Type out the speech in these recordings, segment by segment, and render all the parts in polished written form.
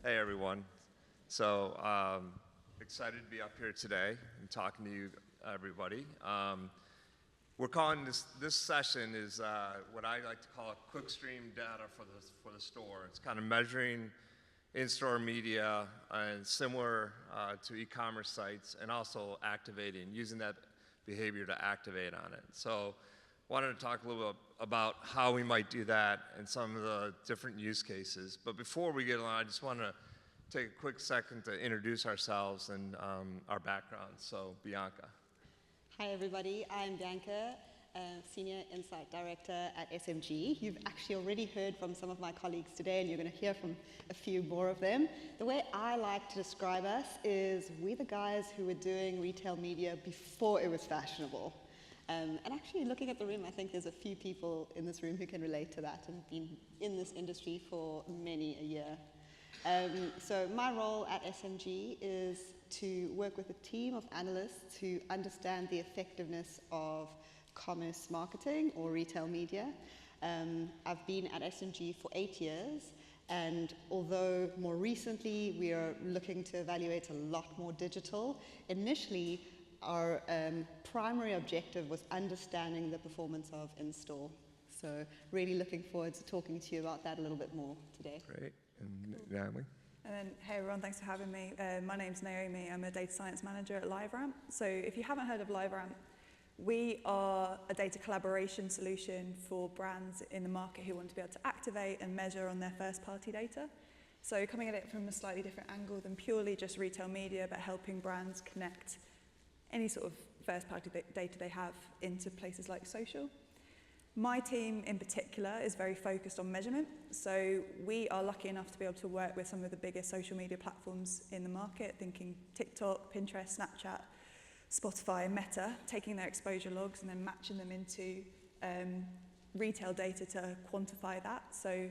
Hey everyone. So excited to be up here today and talking to you, everybody. We're calling this session is what I like to call a Clickstream data for the store. It's kind of measuring in-store media and similar to e-commerce sites, and also using that behavior to activate on it. So wanted to talk a little bit about how we might do that and some of the different use cases. But before we get on, I just want to take a quick second to introduce ourselves and our backgrounds. So Bianca. Hi everybody, I'm Bianca, Senior Insight Director at SMG. You've actually already heard from some of my colleagues today, and you're going to hear from a few more of them. The way I like to describe us is we're the guys who were doing retail media before it was fashionable. And actually, looking at the room, I think there's a few people in this room who can relate to that and have been in this industry for many a year. So my role at SMG is to work with a team of analysts who understand the effectiveness of commerce marketing or retail media. I've been at SMG for 8 years, and although more recently we are looking to evaluate a lot more digital, initially our primary objective was understanding the performance of in-store. So really looking forward to talking to you about that a little bit more today. Great. And Naomi? And then, hey everyone, thanks for having me. My name's Naomi, I'm a data science manager at LiveRamp. So if you haven't heard of LiveRamp, we are a data collaboration solution for brands in the market who want to be able to activate and measure on their first-party data. So coming at it from a slightly different angle than purely just retail media, but helping brands connect any sort of first-party data they have into places like social. My team in particular is very focused on measurement. So we are lucky enough to be able to work with some of the biggest social media platforms in the market, thinking TikTok, Pinterest, Snapchat, Spotify, and Meta, taking their exposure logs and then matching them into retail data to quantify that. So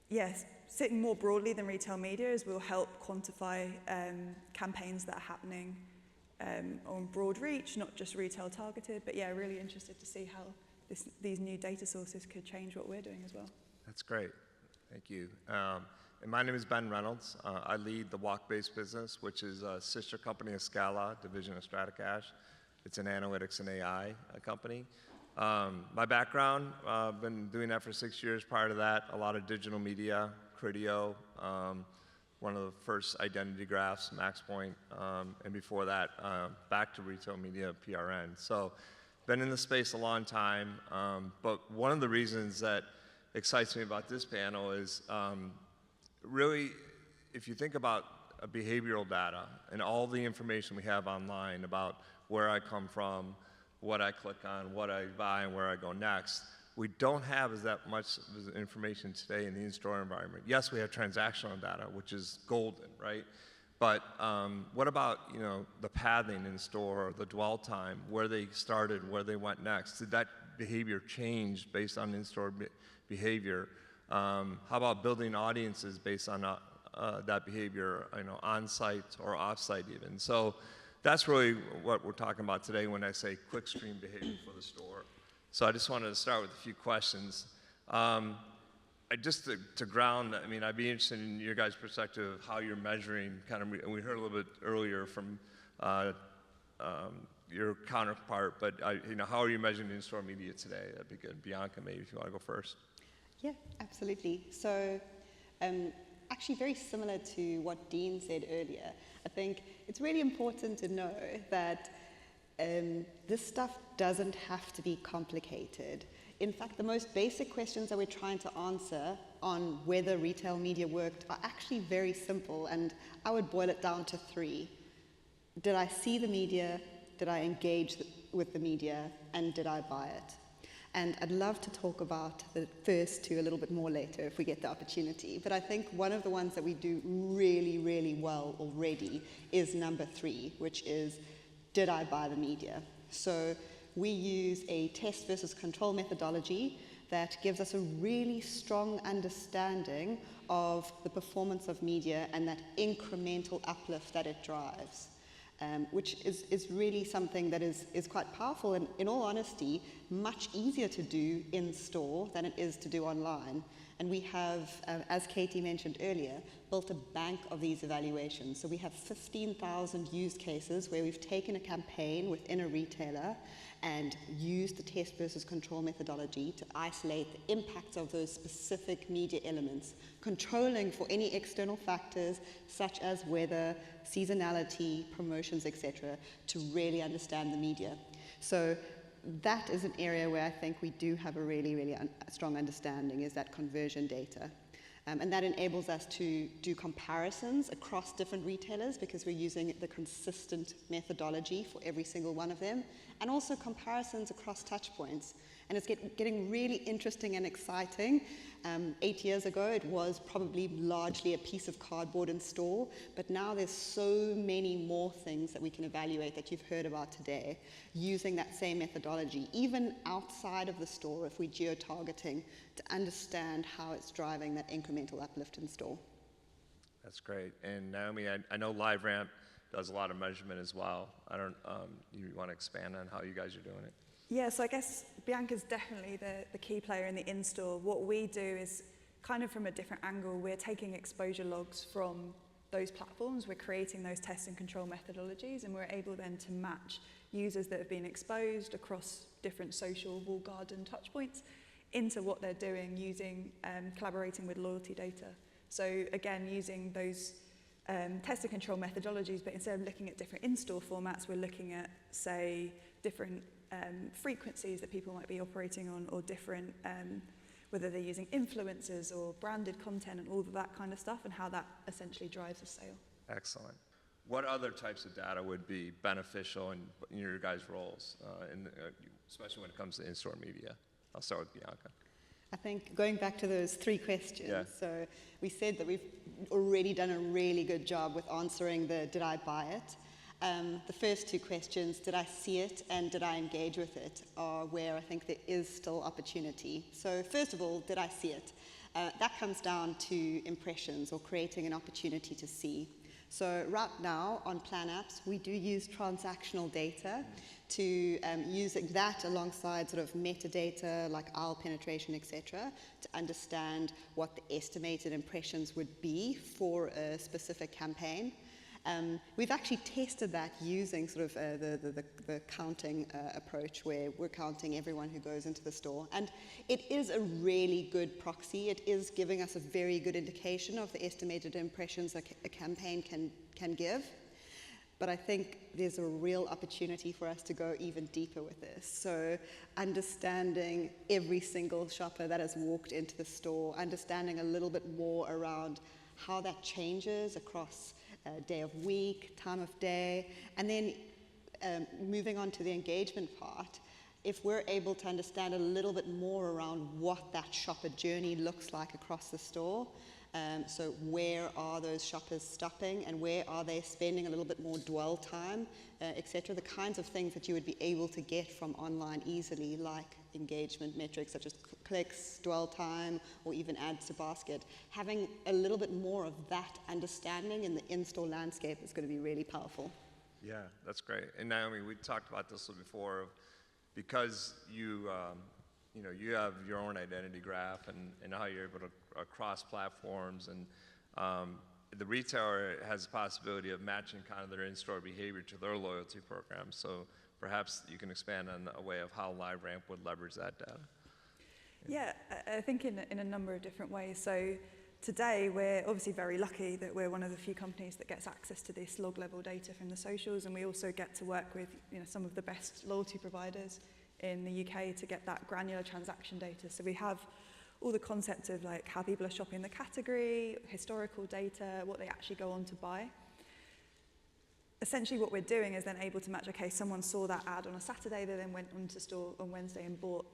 yes, sitting more broadly than retail media is we'll help quantify campaigns that are happening on broad reach, not just retail targeted, but yeah, really interested to see how these new data sources could change what we're doing as well. That's great. Thank you. And my name is Ben Reynolds. I lead the Walkbase business, which is a sister company of Scala, division of StrataCash. It's an analytics and AI company. My background, I've been doing that for 6 years. Prior to that, a lot of digital media, Criteo, one of the first identity graphs, MaxPoint, and before that, back to retail media, PRN. So, been in the space a long time, but one of the reasons that excites me about this panel is really, if you think about behavioral data and all the information we have online about where I come from, what I click on, what I buy, and where I go next, we don't have that much information today in the in-store environment. Yes, we have transactional data, which is golden, right? But what about the pathing in store, the dwell time, where they started, where they went next? Did that behavior change based on in-store behavior? How about building audiences based on that behavior, on-site or off-site even? So that's really what we're talking about today when I say Clickstream behavior for the store. So I just wanted to start with a few questions. Just to ground, I'd be interested in your guys' perspective of how you're measuring, we heard a little bit earlier from your counterpart, but how are you measuring in-store media today? That'd be good. Bianca, maybe if you want to go first. Yeah, absolutely. So actually very similar to what Dean said earlier, I think it's really important to know that this stuff doesn't have to be complicated. In fact, the most basic questions that we're trying to answer on whether retail media worked are actually very simple, and I would boil it down to 3. Did I see the media? Did I engage with the media? And did I buy it? And I'd love to talk about the first 2 a little bit more later if we get the opportunity. But I think one of the ones that we do really, really well already is number 3, which is, did I buy the media? So we use a test versus control methodology that gives us a really strong understanding of the performance of media and that incremental uplift that it drives, which is really something that is quite powerful and, in all honesty, much easier to do in store than it is to do online. And we have, as Katie mentioned earlier, built a bank of these evaluations. So we have 15,000 use cases where we've taken a campaign within a retailer and used the test versus control methodology to isolate the impacts of those specific media elements, controlling for any external factors such as weather, seasonality, promotions, etc., to really understand the media. So that is an area where I think we do have a really strong understanding, is that conversion data. And that enables us to do comparisons across different retailers because we're using the consistent methodology for every single one of them, and also comparisons across touch points. And it's getting really interesting and exciting. 8 years ago, it was probably largely a piece of cardboard in store, but now there's so many more things that we can evaluate that you've heard about today, using that same methodology, even outside of the store if we're geo-targeting, to understand how it's driving that incremental uplift in store. That's great. And Naomi, I know LiveRamp does a lot of measurement as well. You want to expand on how you guys are doing it? Yeah, so I guess Bianca's definitely the key player in the in-store. What we do is kind of from a different angle. We're taking exposure logs from those platforms. We're creating those test and control methodologies, and we're able then to match users that have been exposed across different social, walled garden touch points into what they're doing using, collaborating with loyalty data. So again, using those test and control methodologies, but instead of looking at different in-store formats, we're looking at, say, different frequencies that people might be operating on, or different, whether they're using influencers or branded content and all of that kind of stuff, and how that essentially drives a sale. Excellent. What other types of data would be beneficial in your guys' roles, especially when it comes to in-store media? I'll start with Bianca. I think going back to those 3 questions, Yeah. So we said that we've already done a really good job with answering the did I buy it? The first 2 questions, did I see it and did I engage with it, are where I think there is still opportunity. So first of all, did I see it? That comes down to impressions or creating an opportunity to see. So right now on Plan Apps, we do use transactional data to use that alongside sort of metadata like aisle penetration, etc., to understand what the estimated impressions would be for a specific campaign. We've actually tested that using sort of the counting approach, where we're counting everyone who goes into the store. And it is a really good proxy. It is giving us a very good indication of the estimated impressions a campaign can give. But I think there's a real opportunity for us to go even deeper with this. So understanding every single shopper that has walked into the store, understanding a little bit more around how that changes across day of week, time of day, and then moving on to the engagement part, if we're able to understand a little bit more around what that shopper journey looks like across the store, so where are those shoppers stopping and where are they spending a little bit more dwell time, etc., the kinds of things that you would be able to get from online easily, like engagement metrics such as clicks, dwell time, or even adds to basket. Having a little bit more of that understanding in the in-store landscape is going to be really powerful. Yeah, that's great. And Naomi, we talked about this before, because you have your own identity graph and how you're able to cross platforms, and the retailer has the possibility of matching kind of their in-store behavior to their loyalty program. So perhaps you can expand on a way of how LiveRamp would leverage that data. Yeah, I think in a number of different ways. So today we're obviously very lucky that we're one of the few companies that gets access to this log level data from the socials, and we also get to work with some of the best loyalty providers in the UK to get that granular transaction data. So we have all the concepts of like how people are shopping the category, historical data, what they actually go on to buy. Essentially what we're doing is then able to match, okay, someone saw that ad on a Saturday, they then went onto store on Wednesday and bought.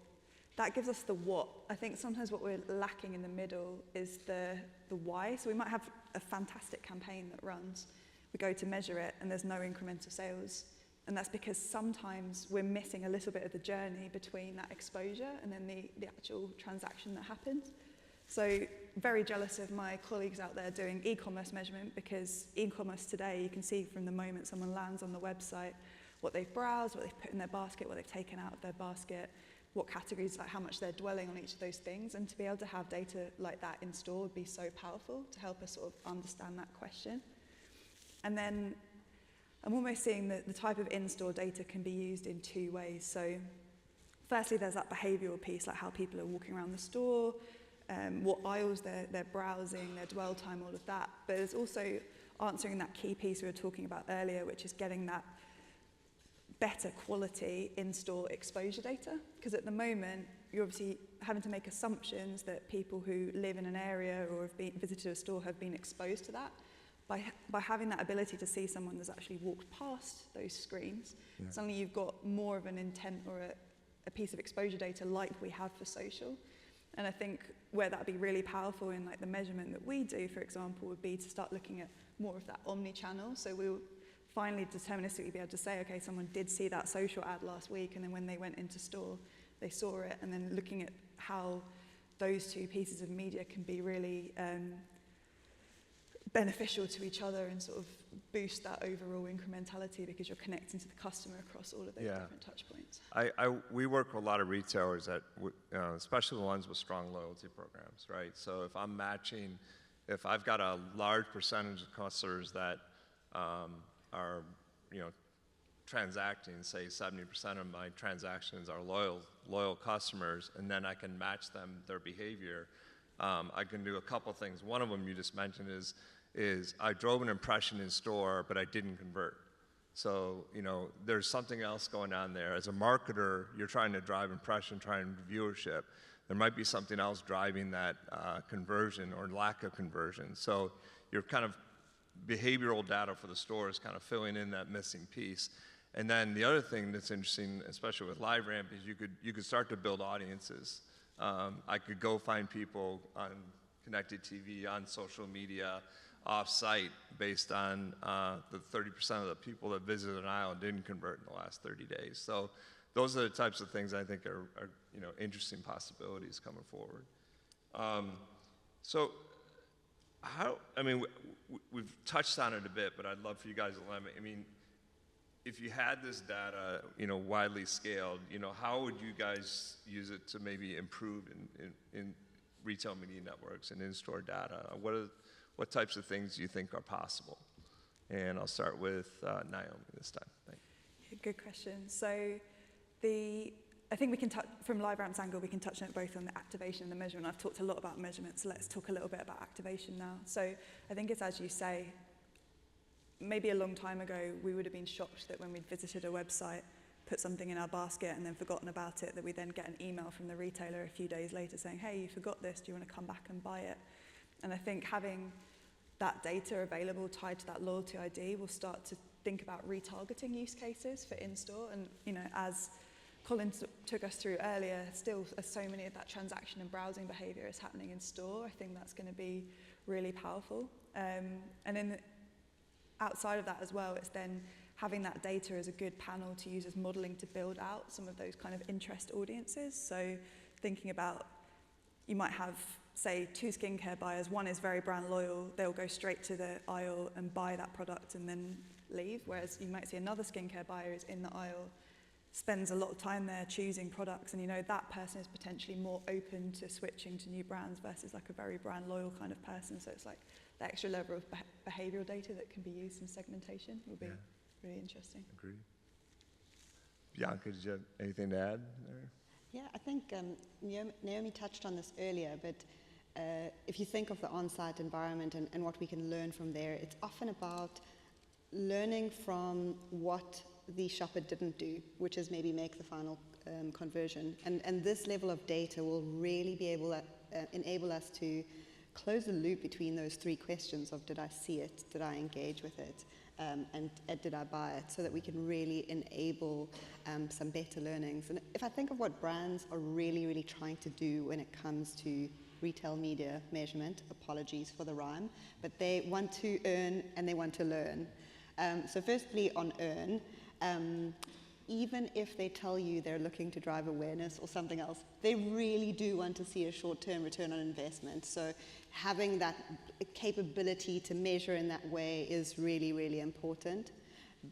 That gives us the what. I think sometimes what we're lacking in the middle is the why. So we might have a fantastic campaign that runs, we go to measure it and there's no incremental sales. And that's because sometimes we're missing a little bit of the journey between that exposure and then the actual transaction that happens. So very jealous of my colleagues out there doing e-commerce measurement, because e-commerce today, you can see from the moment someone lands on the website, what they've browsed, what they've put in their basket, what they've taken out of their basket. what categories, like how much they're dwelling on each of those things. And to be able to have data like that in store would be so powerful to help us sort of understand that question. And then I'm almost seeing that the type of in-store data can be used in two ways. So firstly, there's that behavioural piece, like how people are walking around the store, what aisles they're browsing, their dwell time, all of that. But there's also answering that key piece we were talking about earlier, which is getting that better quality in-store exposure data. Because at the moment, you're obviously having to make assumptions that people who live in an area or have visited a store have been exposed to that. By having that ability to see someone that's actually walked past those screens, suddenly you've got more of an intent or a piece of exposure data like we have for social. And I think where that'd be really powerful in like the measurement that we do, for example, would be to start looking at more of that omni-channel. So we'll finally deterministically be able to say, okay, someone did see that social ad last week, and then when they went into store, they saw it, and then looking at how those two pieces of media can be really beneficial to each other and sort of boost that overall incrementality because you're connecting to the customer across all of those different touch points. We work with a lot of retailers that, especially the ones with strong loyalty programs, right? So if I'm matching, if I've got a large percentage of customers that are, transacting, say 70% of my transactions are loyal customers, and then I can match them, their behavior, I can do a couple things. One of them you just mentioned is I drove an impression in store, but I didn't convert. So, there's something else going on there. As a marketer, you're trying to drive impression, trying viewership. There might be something else driving that conversion or lack of conversion. So your kind of behavioral data for the store is kind of filling in that missing piece. And then the other thing that's interesting, especially with LiveRamp, is you could start to build audiences. I could go find people on connected TV, on social media, off-site, based on the 30% of the people that visited an aisle and didn't convert in the last 30 days. So those are the types of things I think are interesting possibilities coming forward. So we've touched on it a bit, but I'd love for you guys to elaborate. If you had this data, widely scaled, how would you guys use it to maybe improve in retail media networks and in-store data? What types of things do you think are possible? And I'll start with Naomi this time. Thank you. Good question. So I think we can touch, from LiveRamp's angle, we can touch on it both on the activation and the measurement. I've talked a lot about measurement, so let's talk a little bit about activation now. So I think it's as you say, maybe a long time ago, we would have been shocked that when we'd visited a website, put something in our basket and then forgotten about it, that we then get an email from the retailer a few days later saying, hey, you forgot this, do you want to come back and buy it? And I think having that data available tied to that loyalty ID will start to think about retargeting use cases for in-store. And as Colin took us through earlier, still so many of that transaction and browsing behavior is happening in store. I think that's going to be really powerful. And then outside of that as well, it's then having that data as a good panel to use as modeling to build out some of those kind of interest audiences. So thinking about, you might have, say, 2 skincare buyers. One is very brand loyal. They'll go straight to the aisle and buy that product and then leave. Whereas you might see another skincare buyer is in the aisle, spends a lot of time there choosing products, and that person is potentially more open to switching to new brands versus like a very brand loyal kind of person. So it's like the extra level of behavioral data that can be used in segmentation will be really interesting. Agreed. Bianca, did you have anything to add there? Yeah, I think Naomi touched on this earlier, but if you think of the on-site environment and what we can learn from there, it's often about learning from what the shopper didn't do, which is maybe make the final conversion. And this level of data will really be able to enable us to close the loop between those 3 questions of did I see it, did I engage with it, and did I buy it, so that we can really enable some better learnings. And if I think of what brands are really, really trying to do when it comes to retail media measurement, apologies for the rhyme, but they want to earn and they want to learn. So firstly, on earn, even if they tell you they're looking to drive awareness or something else, they really do want to see a short-term return on investment. So having that capability to measure in that way is really, really important.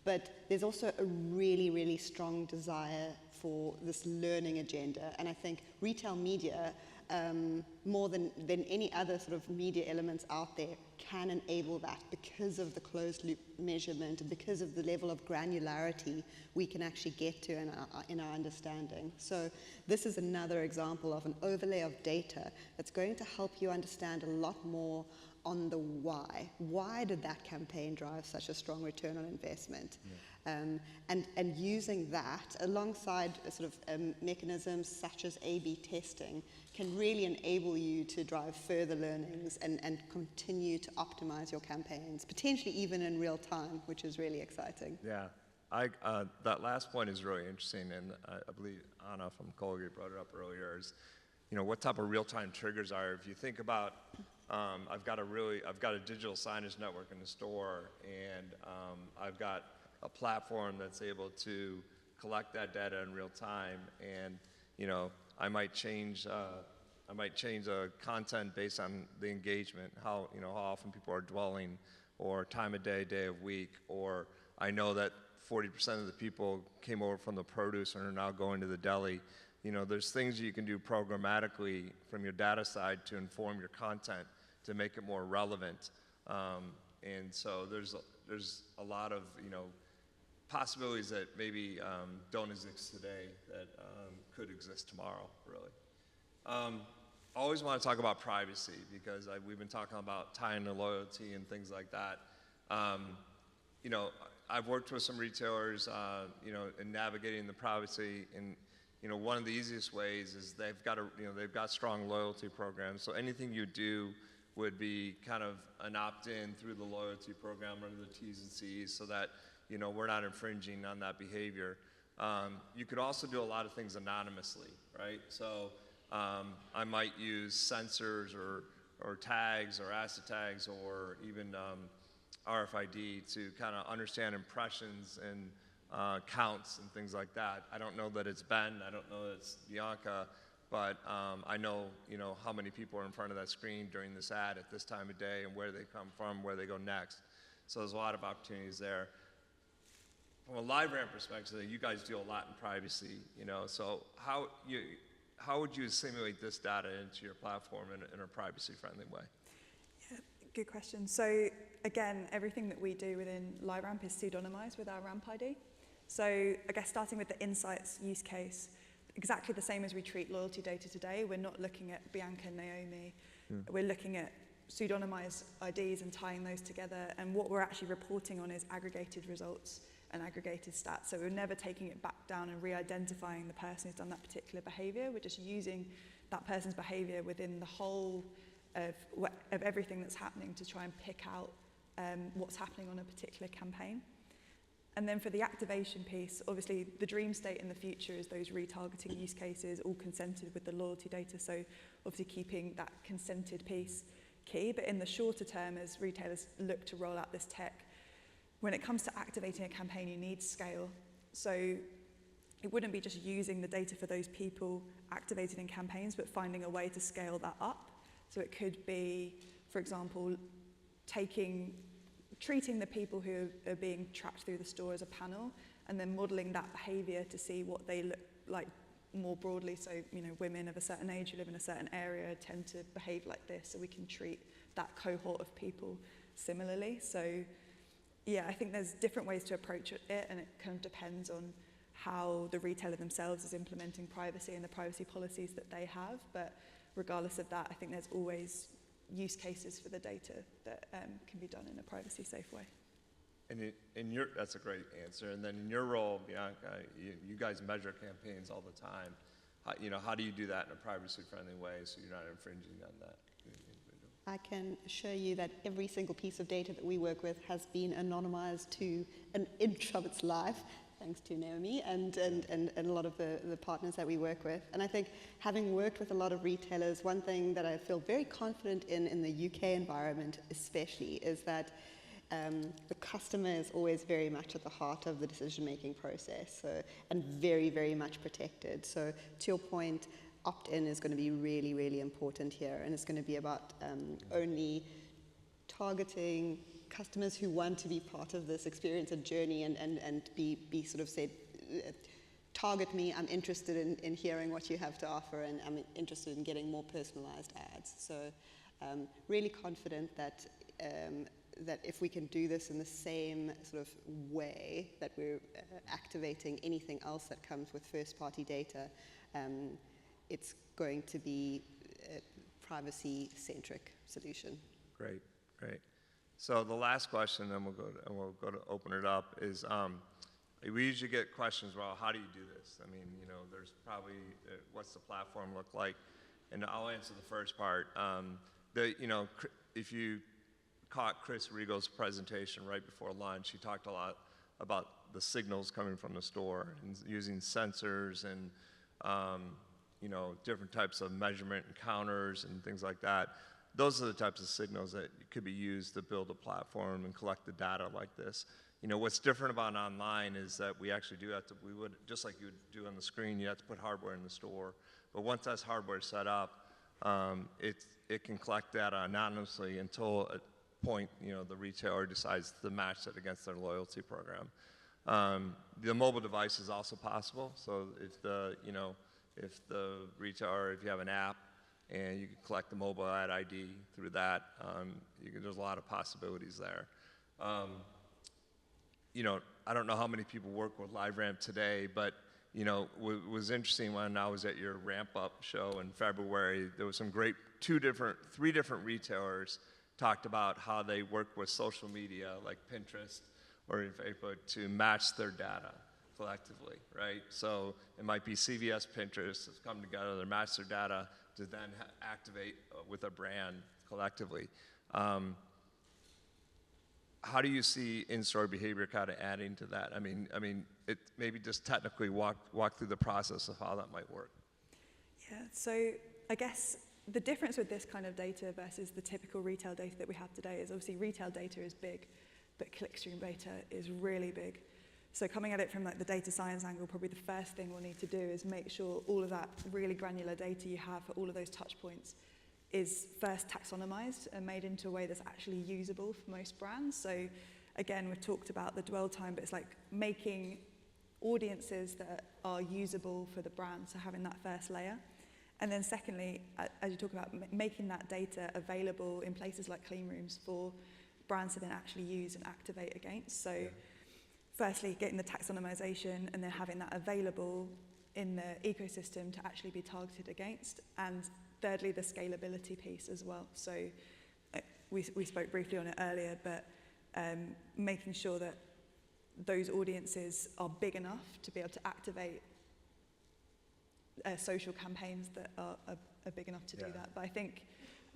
but there's also a really, really strong desire for this learning agenda. And I think retail media, more than any other sort of media elements out there, can enable that because of the closed loop measurement and because of the level of granularity we can actually get to in our understanding. So this is another example of an overlay of data that's going to help you understand a lot more on the why. Why did that campaign drive such a strong return on investment? Yeah. And using that alongside sort of mechanisms such as A/B testing can really enable you to drive further learnings and continue to optimize your campaigns, potentially even in real time, which is really exciting. Yeah, that last point is really interesting, and I believe Anna from Colgate brought it up earlier. Is, you know, what type of real-time triggers are? If you think about, I've got a digital signage network in the store, and I've got a platform that's able to collect that data in real time, and you know, I might change content based on the engagement, how often people are dwelling, or time of day, day of week, or I know that 40% of the people came over from the produce and are now going to the deli. You know, there's things you can do programmatically from your data side to inform your content to make it more relevant. And so there's a lot of possibilities that maybe don't exist today that could exist tomorrow, really. I always want to talk about privacy because we've been talking about tying to loyalty and things like that. You know, I've worked with some retailers, in navigating the privacy, and one of the easiest ways is they've got strong loyalty programs. So anything you do would be kind of an opt-in through the loyalty program under the T's and C's, so that we're not infringing on that behavior. You could also do a lot of things anonymously, right? So I might use sensors or tags or asset tags or even RFID to kind of understand impressions and counts and things like that. I don't know that it's Ben, I don't know that it's Bianca, but I know how many people are in front of that screen during this ad at this time of day and where they come from, where they go next. So there's a lot of opportunities there. From a LiveRamp perspective, you guys do a lot in privacy, so how would you assimilate this data into your platform in a privacy-friendly way? Yeah, good question. So again, everything that we do within LiveRamp is pseudonymized with our ramp ID. So I guess starting with the insights use case, exactly the same as we treat loyalty data today. We're not looking at Bianca and Naomi. We're looking at pseudonymized IDs and tying those together. And what we're actually reporting on is aggregated results and aggregated stats. So we're never taking it back down and re-identifying the person who's done that particular behavior. We're just using that person's behavior within the whole of everything that's happening to try and pick out what's happening on a particular campaign. And then for the activation piece, obviously the dream state in the future is those retargeting use cases all consented with the loyalty data. So obviously keeping that consented piece key. But in the shorter term, as retailers look to roll out this tech, when it comes to activating a campaign, you need scale. So it wouldn't be just using the data for those people activated in campaigns, but finding a way to scale that up. So it could be, for example, treating the people who are being tracked through the store as a panel, and then modeling that behavior to see what they look like more broadly. So, women of a certain age who live in a certain area tend to behave like this, so we can treat that cohort of people similarly. So, yeah, I think there's different ways to approach it, and it kind of depends on how the retailer themselves is implementing privacy and the privacy policies that they have. But regardless of that, I think there's always use cases for the data that can be done in a privacy-safe way. And that's a great answer. And then in your role, Bianca, you guys measure campaigns all the time. How do you do that in a privacy-friendly way so you're not infringing on that? I can assure you that every single piece of data that we work with has been anonymized to an inch of its life, thanks to Naomi and a lot of the partners that we work with. And I think, having worked with a lot of retailers, one thing that I feel very confident in the UK environment especially, is that the customer is always very much at the heart of the decision-making process, and very, very much protected. So to your point, opt-in is going to be really, really important here, and it's going to be about only targeting customers who want to be part of this experience and journey and be sort of said, target me, I'm interested in hearing what you have to offer, and I'm interested in getting more personalized ads. So really confident that that if we can do this in the same sort of way that we're activating anything else that comes with first-party data, it's going to be a privacy-centric solution. Great, great. So the last question, then we'll go to open it up, is we usually get questions about how do you do this? I mean, you know, there's probably what's the platform look like? And I'll answer the first part. You know, if you caught Chris Regal's presentation right before lunch, he talked a lot about the signals coming from the store and using sensors and you know, different types of measurement encounters and things like that. Those are the types of signals that could be used to build a platform and collect the data like this. You know, what's different about online is that we actually do have to, we would, just like you would do on the screen, you have to put hardware in the store. But once that's hardware set up, it can collect data anonymously until a point, you know, the retailer decides to match it against their loyalty program. The mobile device is also possible. So if the, you know, if the retailer, if you have an app and you can collect the mobile ad ID through that, there's a lot of possibilities there. You know, I don't know how many people work with LiveRamp today, but you know, what was interesting when I was at your ramp up show in February, there was some great, three different retailers talked about how they work with social media like Pinterest or Facebook to match their data collectively, right? So it might be CVS, Pinterest has come together to match their data to then activate with a brand collectively. How do you see in-store behavior kind of adding to that? I mean, it maybe just technically walk through the process of how that might work. Yeah, so I guess the difference with this kind of data versus the typical retail data that we have today is obviously retail data is big, but Clickstream data is really big. So coming at it from like the data science angle, probably the first thing we'll need to do is make sure all of that really granular data you have for all of those touch points is first taxonomized and made into a way that's actually usable for most brands. So again, we've talked about the dwell time, but it's like making audiences that are usable for the brand, so having that first layer. And then secondly, as you talk about, making that data available in places like clean rooms for brands to then actually use and activate against. So firstly, getting the taxonomization and then having that available in the ecosystem to actually be targeted against. And thirdly, the scalability piece as well. So we spoke briefly on it earlier, but making sure that those audiences are big enough to be able to activate social campaigns that are big enough to do that. But I think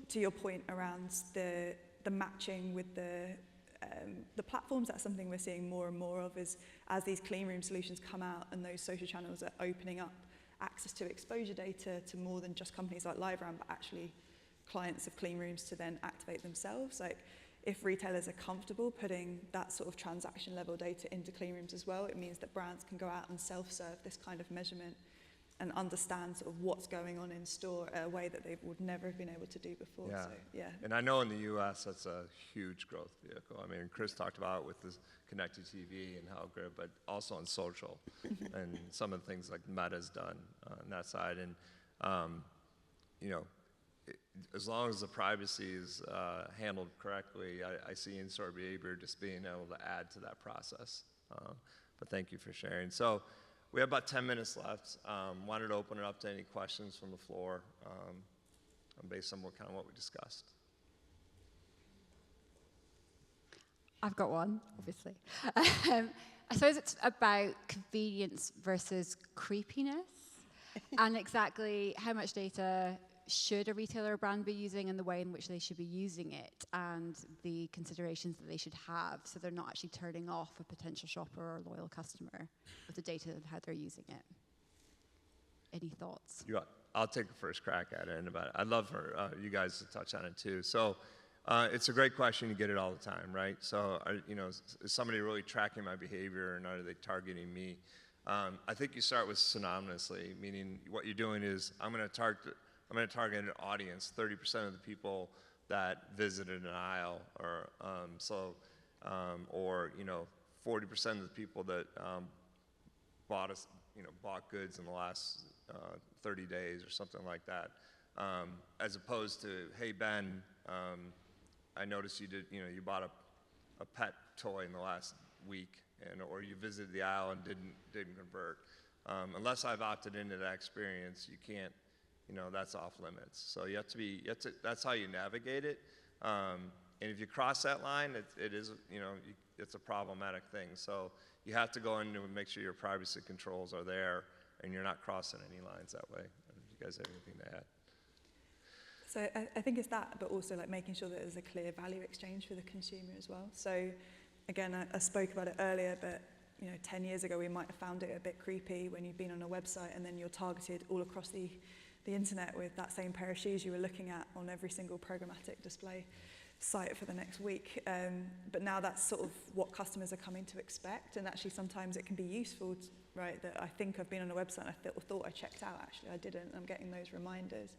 to your point around the matching with the platforms, that's something we're seeing more and more of is as these clean room solutions come out and those social channels are opening up access to exposure data to more than just companies like LiveRamp, but actually clients of clean rooms to then activate themselves. Like if retailers are comfortable putting that sort of transaction level data into clean rooms as well, it means that brands can go out and self-serve this kind of measurement and understand sort of what's going on in store in a way that they would never have been able to do before. Yeah. So, yeah. And I know in the US that's a huge growth vehicle. I mean, Chris talked about it with the connected TV and how good, but also on social and some of the things like Meta's done on that side. And, you know, as long as the privacy is handled correctly, I see in-store behavior just being able to add to that process. But thank you for sharing. So we have about 10 minutes left. Wanted to open it up to any questions from the floor based on what we discussed. I've got one, obviously. I suppose it's about convenience versus creepiness and exactly how much data should a retailer or brand be using and the way in which they should be using it and the considerations that they should have so they're not actually turning off a potential shopper or loyal customer with the data and how they're using it. Any thoughts? I'll take the first crack at it. I'd love for you guys to touch on it too. So it's a great question. You get it all the time, right? So is somebody really tracking my behavior and are they targeting me? I think you start with synonymously, meaning what you're doing is I'm going to target an audience, 30% of the people that visited an aisle, or so or 40% of the people that bought us, bought goods in the last 30 days or something like that, as opposed to, hey Ben, I noticed you you bought a pet toy in the last week, or you visited the aisle and didn't convert. Unless I've opted into that experience, you can't, that's off limits. So you have to that's how you navigate it. And if you cross that line, it is, it's a problematic thing. So you have to go in and make sure your privacy controls are there and you're not crossing any lines that way. You guys have anything to add? So I think it's that, but also like making sure that there's a clear value exchange for the consumer as well. So again, I spoke about it earlier, but 10 years ago we might have found it a bit creepy when you've been on a website and then you're targeted all across the internet with that same pair of shoes you were looking at on every single programmatic display site for the next week. But now that's sort of what customers are coming to expect, and actually sometimes it can be useful, right, that I think I've been on a website and I thought I checked out, actually I didn't. I'm getting those reminders.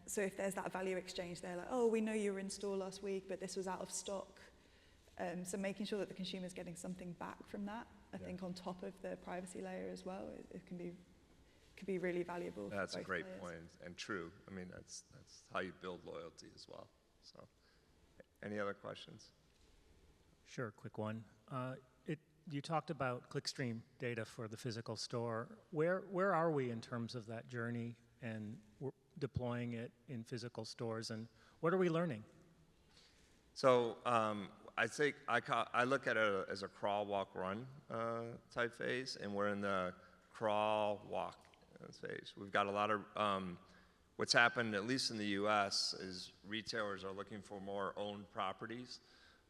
So if there's that value exchange, they're like, oh, we know you were in store last week, but this was out of stock. So making sure that the consumer's getting something back from that, I think on top of the privacy layer as well, it can be really valuable. That's a great players. point, and true. I mean, that's how you build loyalty as well. So, any other questions? Sure, quick one. You talked about Clickstream data for the physical store. Where are we in terms of that journey and deploying it in physical stores, and what are we learning? So I think I look at it as a crawl, walk, run type phase, and we're in the crawl, walk phase. We've got a lot of what's happened, at least in the U.S., is retailers are looking for more owned properties.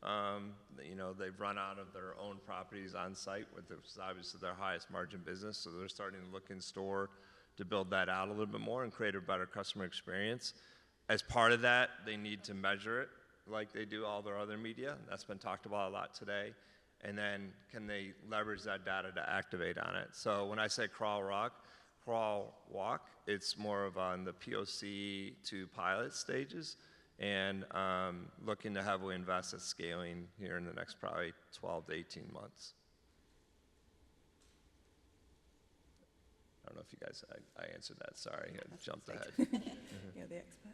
They've run out of their own properties on site, which is obviously their highest margin business, so they're starting to look in store to build that out a little bit more and create a better customer experience. As part of that, they need to measure it like they do all their other media. That's been talked about a lot today. And then can they leverage that data to activate on it? So when I say crawl, walk, it's more of on the POC to pilot stages, and looking to heavily invest at scaling here in the next probably 12 to 18 months. I don't know if you guys, I answered that, sorry, I jumped ahead. You're the expert.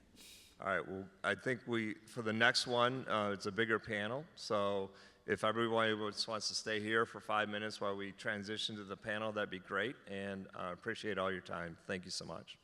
All right, well, I think for the next one, it's a bigger panel, so if everybody just wants to stay here for 5 minutes while we transition to the panel, that'd be great, and I appreciate all your time. Thank you so much.